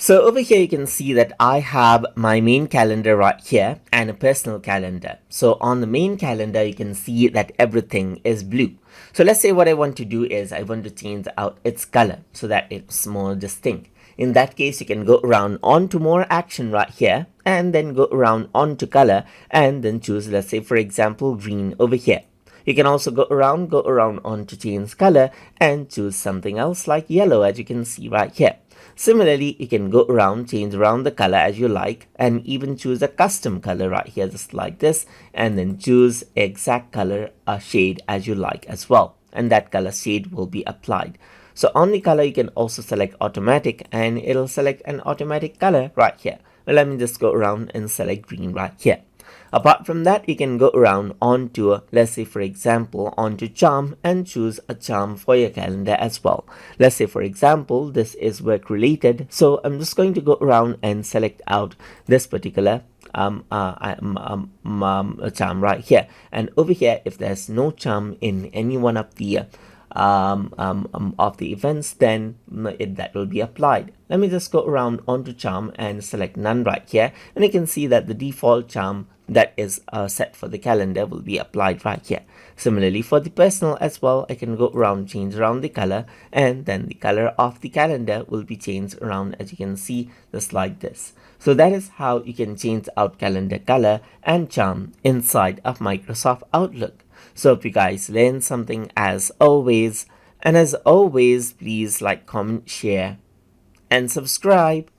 So over here you can see that I have my main calendar right here and a personal calendar. So on the main calendar you can see that everything is blue. So let's say what I want to do is I want to change out its color so that it's more distinct. In that case you can go around onto more action right here and then go around onto color and then choose, let's say for example, green over here. You can also go around on to change color and choose something else like yellow, as you can see right here. Similarly, you can go around, change around the color as you like, and even choose a custom color right here, just like this, and then choose exact color shade as you like as well. And that color shade will be applied. So on the color, you can also select automatic, and it'll select an automatic color right here. Well, let me just go around and select green right here. Apart from that, you can go around onto, let's say for example, onto charm and choose a charm for your calendar as well. Let's say for example, this is work related. So I'm just going to go around and select out this particular charm right here. And over here, if there's no charm in any one of the events, then that will be applied. Let me just go around onto charm and select none right here, and you can see that the default charm that is set for the calendar will be applied right here. Similarly for the personal as well, I can go around, change around the color, and then the color of the calendar will be changed around, as you can see, just like this. So that is how you can change out calendar color and charm inside of Microsoft Outlook. So hope you guys learned something as always, and as always, please like, comment, share, and subscribe.